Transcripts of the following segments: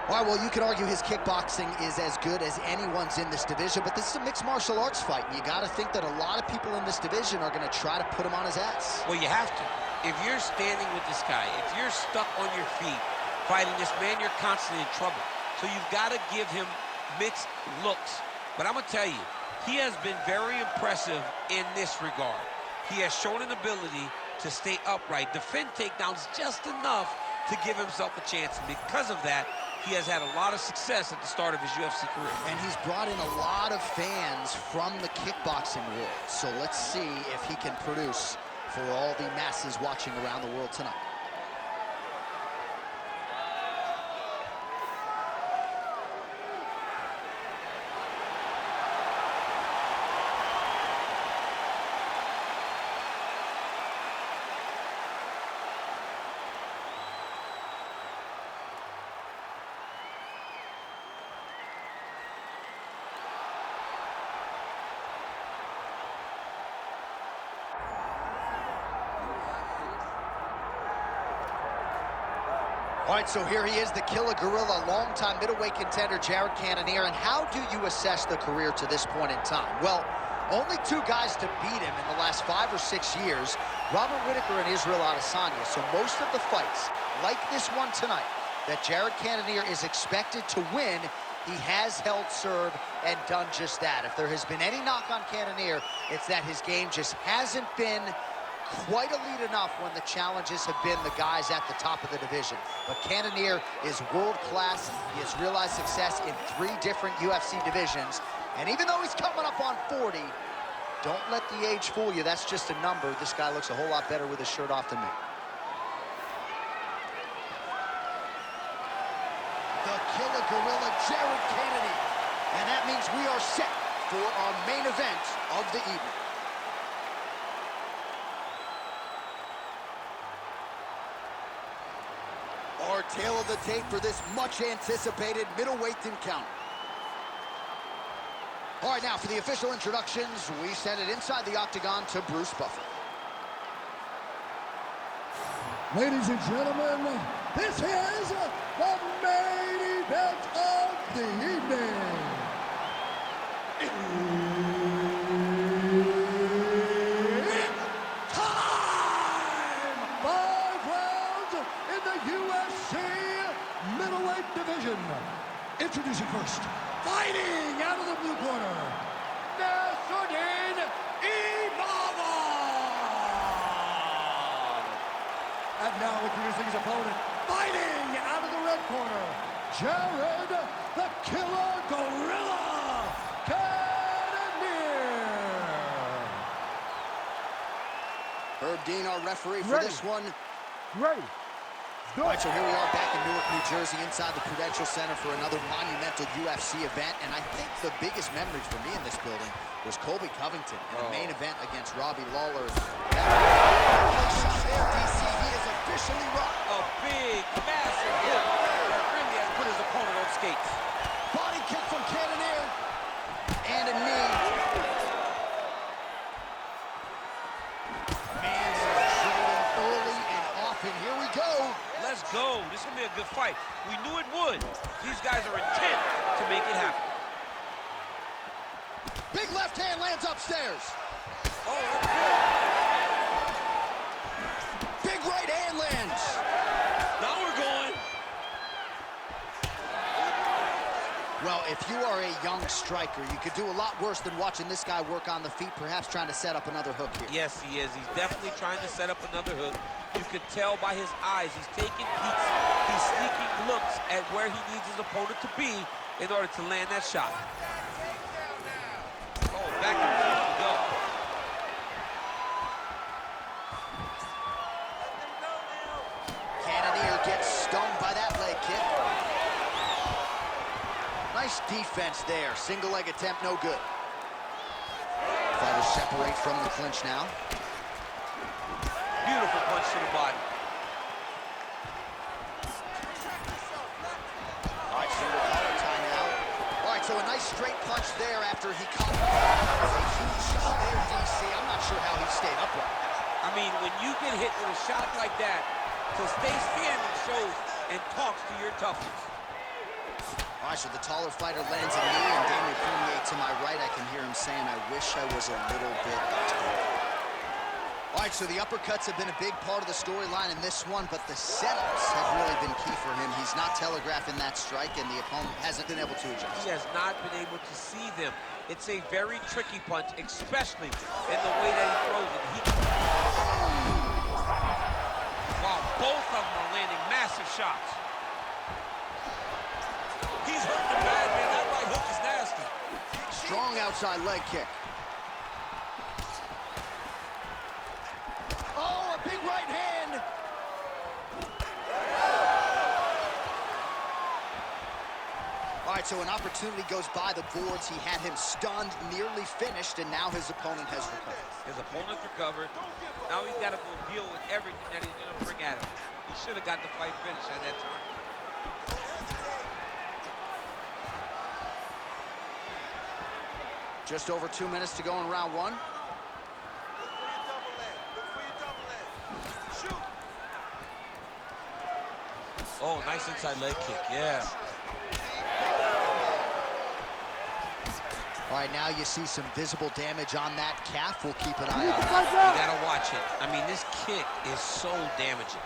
All right, well, you could argue his kickboxing is as good as anyone's in this division, but this is a mixed martial arts fight, and you got to think that a lot of people in this division are going to try to put him on his ass. Well, you have to. If you're standing with this guy, if you're stuck on your feet fighting this man, you're constantly in trouble. So you've got to give him mixed looks. But I'm going to tell you, he has been very impressive in this regard. He has shown an ability to stay upright, defend takedowns just enough to give himself a chance. And because of that, he has had a lot of success at the start of his UFC career. And he's brought in a lot of fans from the kickboxing world. So let's see if he can produce for all the masses watching around the world tonight. All right, so here he is, the Killer Gorilla, longtime middleweight contender Jared Cannonier. And how do you assess the career to this point in time? Well, only two guys to beat him in the last 5 or 6 years, Robert Whittaker and Israel Adesanya. So most of the fights, like this one tonight, that Jared Cannonier is expected to win, he has held serve and done just that. If there has been any knock on Cannonier, it's that his game just hasn't been quite elite enough when the challenges have been the guys at the top of the division. But Cannonier is world-class. He has realized success in 3 different UFC divisions. And even though he's coming up on 40, don't let the age fool you. That's just a number. This guy looks a whole lot better with his shirt off than me. The Killer Gorilla, Jared Cannonier. And that means we are set for our main event of the evening. Our tail of the tape for this much-anticipated middleweight encounter. All right, now for the official introductions, we send it inside the octagon to Bruce Buffer. Ladies and gentlemen, this is the main event of the evening. Introducing first, fighting out of the blue corner, Imavov. And now introducing his opponent, fighting out of the red corner, Jared the Killer Gorilla Cannonier. Herb Dean, our referee for this one. Ready. All right, so here we are back in Newark, New Jersey, inside the Prudential Center for another monumental UFC event. And I think the biggest memory for me in this building was Colby Covington in the main event against Robbie Lawler. That shot there, DC, he is officially rocked. A big, massive hit that really has put his opponent on skates. Body kick from Cannonier, and a knee. Man, trading early and often. Here we go. Let's go. This is going to be a good fight. We knew it would. These guys are intent to make it happen. Big left hand lands upstairs. Oh, that's good. Big right hand lands. Now we're going. Well, if you are a young striker, you could do a lot worse than watching this guy work on the feet, perhaps trying to set up another hook here. Yes, he is. He's definitely trying to set up another hook. You can tell by his eyes. He's taking peeks. He's sneaking looks at where he needs his opponent to be in order to land that shot. Oh, back and forth we go. Cannonier gets stung by that leg kick. Nice defense there. Single leg attempt, no good. Fighters separate from the clinch now. Beautiful punch to the body. All right, single collar tie now. All right, so a nice straight punch there after he caught him. That was a huge shot there, DC. I'm not sure how he stayed upright. I mean, when you get hit with a shot like that, to stay standing shows and talks to your toughness. All right, so the taller fighter lands a knee, and Daniel Cannonier to my right, I can hear him saying, I wish I was a little bit taller. All right, so the uppercuts have been a big part of the storyline in this one, but the setups have really been key for him. He's not telegraphing that strike, and the opponent hasn't been able to adjust. He has not been able to see them. It's a very tricky punch, especially in the way that he throws it. Wow, both of them are landing massive shots. He's hurting him bad, man. That right hook is nasty. Strong outside leg kick. Oh, a big right hand. All right, so an opportunity goes by the boards. He had him stunned, nearly finished, and now his opponent has recovered. His opponent's recovered. Now he's got to go deal with everything that he's going to bring at him. He should have got the fight finished at that time. Just over 2 minutes to go in round one. Oh, nice inside leg kick, yeah. All right, now you see some visible damage on that calf. We'll keep an eye on it. You gotta watch it. I mean, this kick is so damaging.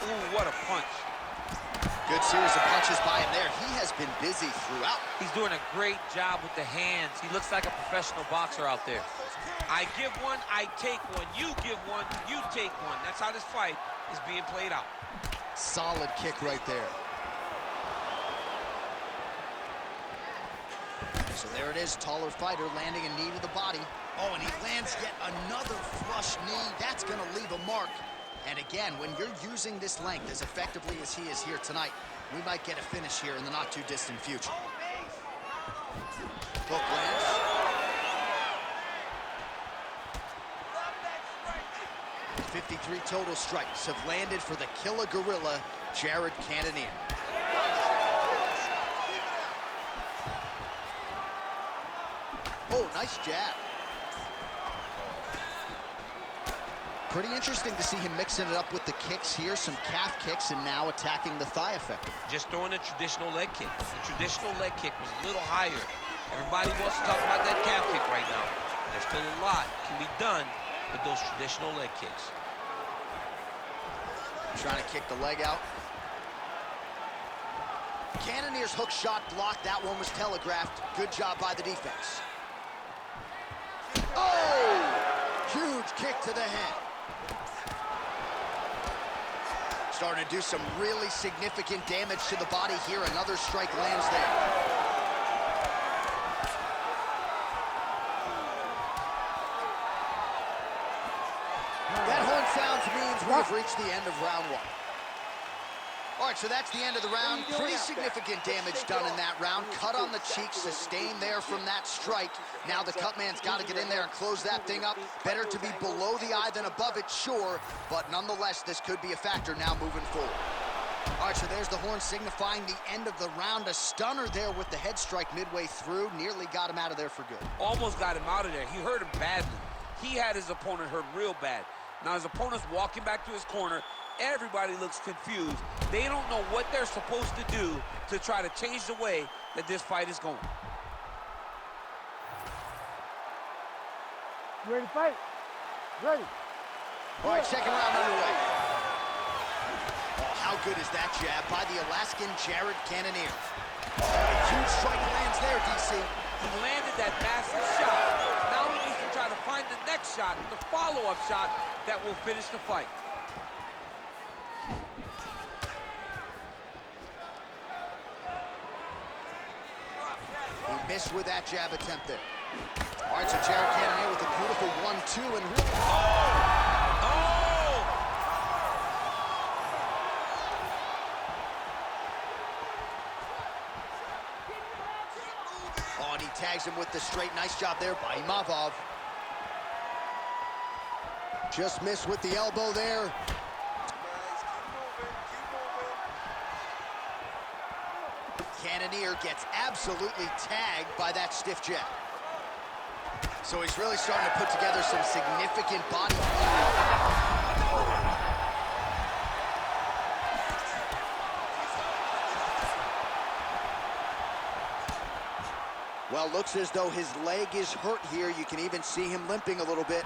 Ooh, what a punch. Good series of punches by him there. He has been busy throughout. He's doing a great job with the hands. He looks like a professional boxer out there. I give one, I take one. You give one, you take one. That's how this fight is being played out. Solid kick right there. So there it is, taller fighter landing a knee to the body. Oh, and he lands yet another flush knee. That's gonna leave a mark. And again, when you're using this length as effectively as he is here tonight, we might get a finish here in the not too distant future. Hook lands. .53 total strikes have landed for the Killer Gorilla, Jared Cannonier. Oh, nice jab. Pretty interesting to see him mixing it up with the kicks here, some calf kicks, and now attacking the thigh effect. Just throwing a traditional leg kick. The traditional leg kick was a little higher. Everybody wants to talk about that calf kick right now. There's still a lot can be done with those traditional leg kicks. Trying to kick the leg out. Cannonier's hook shot blocked. That one was telegraphed. Good job by the defense. Oh! Huge kick to the head. Starting to do some really significant damage to the body here. Another strike lands there. That horn sounds means we've reached the end of round one. All right, so that's the end of the round. Pretty significant damage done in that round. Cut on the cheek, sustained there from that strike. Now the cut man's got to get in there and close that thing up. Better to be below the eye than above it, sure. But nonetheless, this could be a factor now moving forward. All right, so there's the horn signifying the end of the round. A stunner there with the head strike midway through. Nearly got him out of there for good. Almost got him out of there. He hurt him badly. He had his opponent hurt real bad. Now his opponent's walking back to his corner. Everybody looks confused. They don't know what they're supposed to do to try to change the way that this fight is going. You ready to fight? Ready. All right, second round underway. Oh, how good is that jab by the Alaskan Jared Cannonier? Oh, a huge strike lands there, DC. He landed that massive shot. Now he needs to try to find the next shot, the follow-up shot that will finish the fight. He missed with that jab attempt there. All right, so Jared Cannonier with a beautiful 1-2 and really... Oh, and he tags him with the straight. Nice job there by Imavov. Just missed with the elbow there. Cannonier gets absolutely tagged by that stiff jab. So he's really starting to put together some significant body. Well, looks as though his leg is hurt here. You can even see him limping a little bit.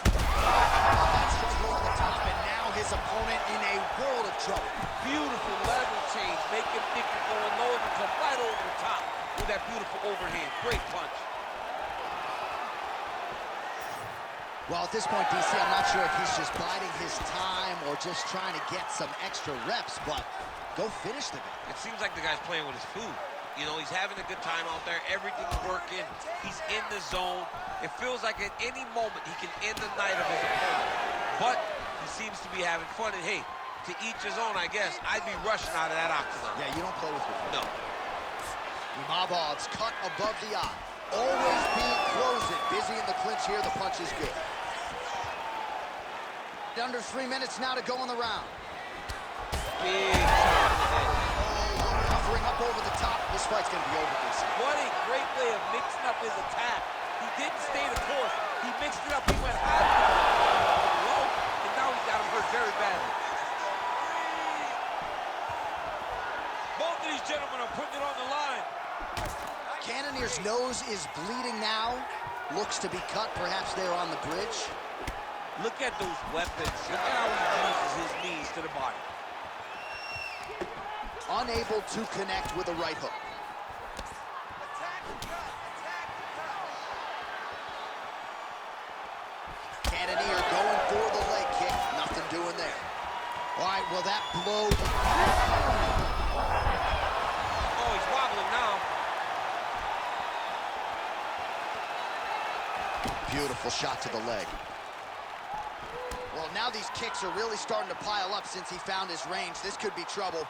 That struggle on the top, and now his opponent in a world of trouble. Beautiful level change. Make him think you're going lower and come right over the top with that beautiful overhand. Great punch. Well, at this point, DC, I'm not sure if he's just biding his time or just trying to get some extra reps, but go finish the guy. It seems like the guy's playing with his food. You know, he's having a good time out there. Everything's working. He's in the zone. It feels like at any moment he can end the night of his opponent. But he seems to be having fun. And, hey, to each his own, I guess. I'd be rushing out of that octagon. Yeah, you don't play with your food. No. Imavov's cut above the eye. Always be closing. Busy in the clinch here. The punch is good. Under 3 minutes now to go in the round. Big shot. Covering up over the top. This fight's going to be over, DC. What a great way of mixing up his attack. He didn't stay the course. He mixed it up. He went high, low, and now he's got him hurt very badly. Both of these gentlemen are putting it on the line. Cannonier's nose is bleeding now. Looks to be cut, perhaps there on the bridge. Look at those weapons. Look at how he uses his knees to the body. Unable to connect with a right hook. Cannonier going for the leg kick. Nothing doing there. All right, well, that blow. Oh, he's wobbling now. Beautiful shot to the leg. Well, now these kicks are really starting to pile up since he found his range. This could be trouble.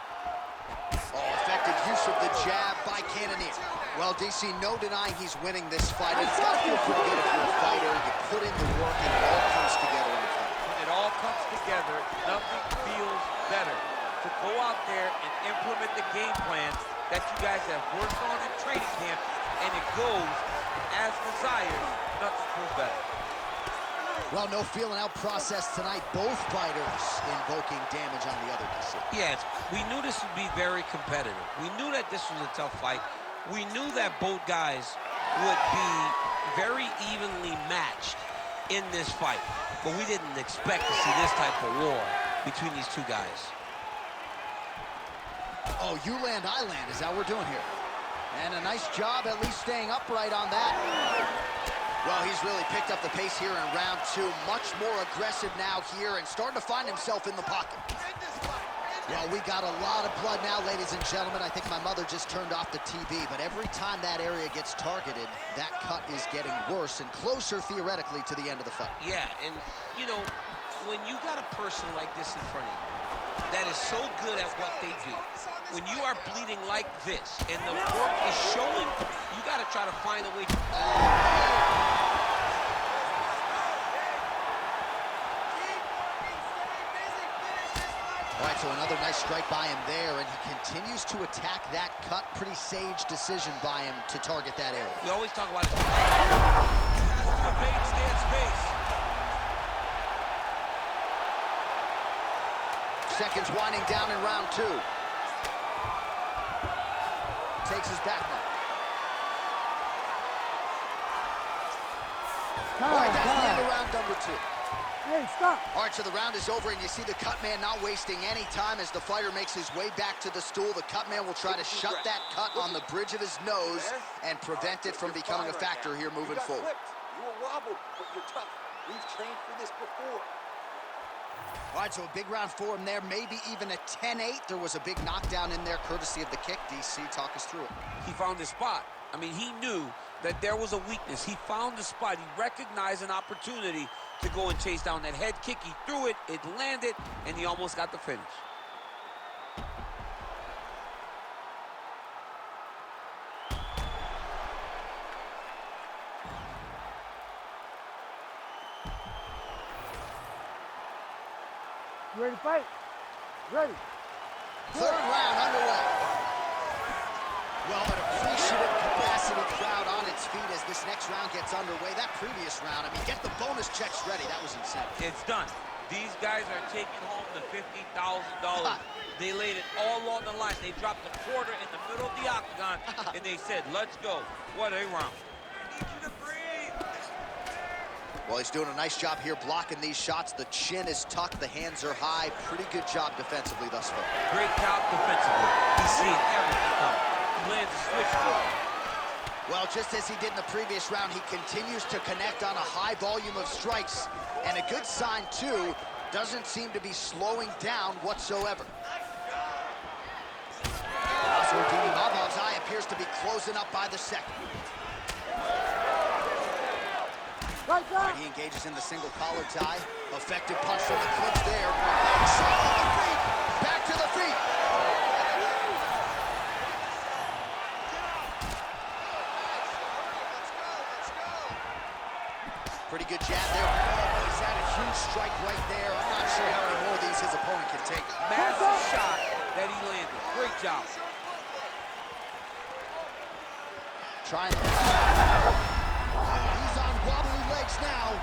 Oh, effective use of the jab by Cannonier. Well, DC, no denying he's winning this fight. And it's got to feel pretty good if you're a fighter. You put in the work and it all comes together in the fight. When it all comes together, nothing feels better. To go out there and implement the game plan that you guys have worked on in training camp, and it goes as desired, nothing feels better. Well, no feeling out process tonight. Both fighters invoking damage on the other, DC. Yes, we knew this would be very competitive. We knew that this was a tough fight. We knew that both guys would be very evenly matched in this fight. But we didn't expect to see this type of war between these two guys. Oh, you land, I land is how we're doing here. And a nice job at least staying upright on that. Well, he's really picked up the pace here in round two. Much more aggressive now here and starting to find himself in the pocket. Well, we got a lot of blood now, ladies and gentlemen. I think my mother just turned off the TV, but every time that area gets targeted, that cut is getting worse and closer, theoretically, to the end of the fight. Yeah, and, you know, when you got a person like this in front of you that is so good at what they do, when you are bleeding like this and the work is showing, you got to try to find a way to... All right, so another nice strike by him there, and he continues to attack that cut. Pretty sage decision by him to target that area. We always talk about it. Evade, stay in space. Seconds winding down in round two. Takes his back now. All right, that's the end of round number two. Hey, stop. All right, so the round is over, and you see the cut man not wasting any time as the fighter makes his way back to the stool. The cut man will try to shut that cut on the bridge of his nose and prevent it from becoming a factor here moving forward. You were wobbled, but you're tough. We've trained for this before. All right, so a big round for him there, maybe even a 10-8. There was a big knockdown in there, courtesy of the kick. DC, talk us through it. He found his spot. I mean, he knew that there was a weakness. He found the spot. He recognized an opportunity to go and chase down that head kick. He threw it, it landed, and he almost got the finish. You ready to fight? Ready. Third round underway. Well, an appreciative capacity crowd on its feet as this next round gets underway. That previous round, I mean, get the bonus checks ready. That was insane. It's done. These guys are taking home the $50,000. They laid it all on the line. They dropped a quarter in the middle of the octagon, and they said, let's go. What a round. I need you to breathe. Well, he's doing a nice job here blocking these shots. The chin is tucked, the hands are high. Pretty good job defensively thus far. Great job defensively. He's seeing everything coming. He lands a switch for him. Well, just as he did in the previous round, he continues to connect on a high volume of strikes. And a good sign, too, doesn't seem to be slowing down whatsoever. Imavov's eye appears to be closing up by the second. Right, All right, he engages in the single collar tie. Effective punch from the clinch there. Shot on the feet. Back to the feet. Pretty good jab there. Oh, he's had a huge strike right there. I'm not sure how many more of these his opponent can take. Massive shot that he landed. Great job. Trying to... He's on wobbly legs now.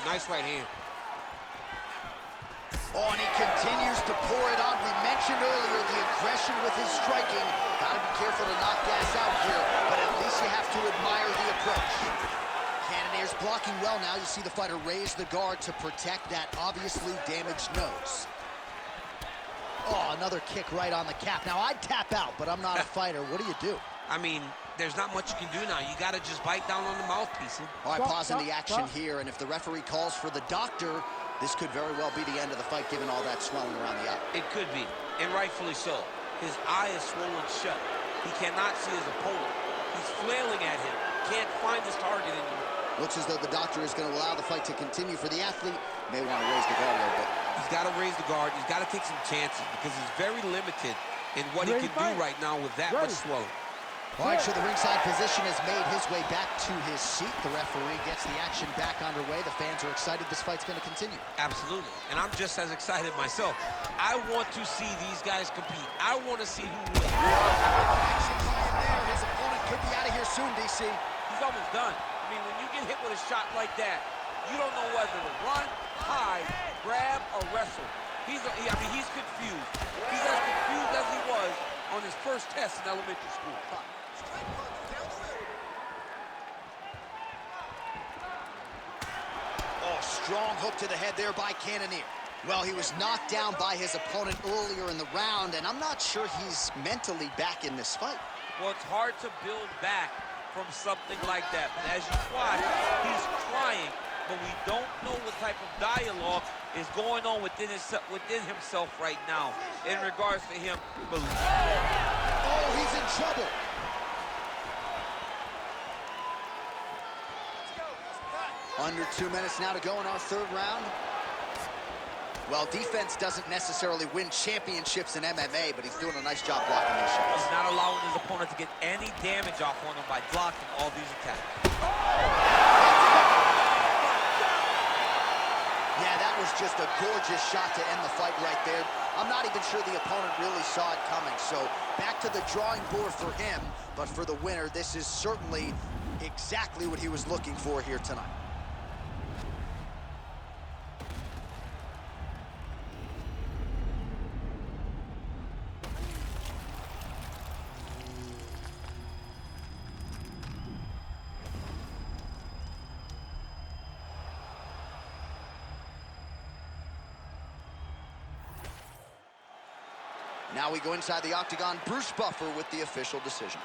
Nice right hand. Oh, and he continues to pour it on. We mentioned earlier the aggression with his striking. Gotta be careful to knock gas out here, but at least you have to admire the approach. Cannonier's blocking well now. You see the fighter raise the guard to protect that obviously damaged nose. Oh, another kick right on the cap. Now, I'd tap out, but I'm not a fighter. What do you do? I mean, there's not much you can do now. You got to just bite down on the mouthpiece. All right, pausing the action here, and if the referee calls for the doctor, this could very well be the end of the fight, given all that swelling around the eye. It could be, and rightfully so. His eye is swollen shut. He cannot see his opponent. He's flailing at him. Can't find his target anymore. Looks as though the doctor is going to allow the fight to continue. For the athlete, may want to raise the guard a little bit. He's got to raise the guard. He's got to take some chances because he's very limited in what he can do right now with that much swelling. All right, so the ringside position has made his way back to his seat. The referee gets the action back underway. The fans are excited. This fight's going to continue. Absolutely, and I'm just as excited myself. I want to see these guys compete. I want to see who wins. Action coming there. His opponent could be out of here soon, DC. He's almost done. I mean, when you get hit with a shot like that, you don't know whether to run, hide, grab, or wrestle. He's confused. He's as confused as he was on his first test in elementary school. Oh, strong hook to the head there by Cannonier. Well, he was knocked down by his opponent earlier in the round, and I'm not sure he's mentally back in this fight. Well, it's hard to build back from something like that. But as you watch, he's trying, but we don't know what type of dialogue is going on within himself right now in regards to him. Oh, he's in trouble. Under 2 minutes now to go in our third round. Well, defense doesn't necessarily win championships in MMA, but he's doing a nice job blocking these shots. He's not allowing his opponent to get any damage off on him by blocking all these attacks. Yeah, that was just a gorgeous shot to end the fight right there. I'm not even sure the opponent really saw it coming. So back to the drawing board for him, but for the winner, this is certainly exactly what he was looking for here tonight. Now we go inside the octagon. Bruce Buffer with the official decision.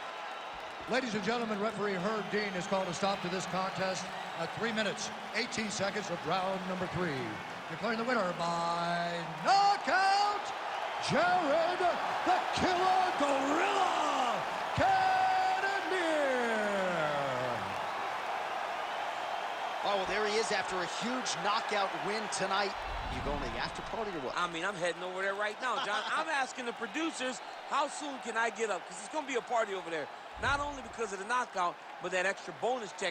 Ladies and gentlemen, referee Herb Dean has called a stop to this contest at 3 minutes, 18 seconds of round number 3. Declaring the winner by knockout, Jared the Killer Gorilla Cannonier. Oh, well, there he is after a huge knockout win tonight. You going to the after party or what? I mean, I'm heading over there right now, John. I'm asking the producers, how soon can I get up? Because it's going to be a party over there. Not only because of the knockout, but that extra bonus check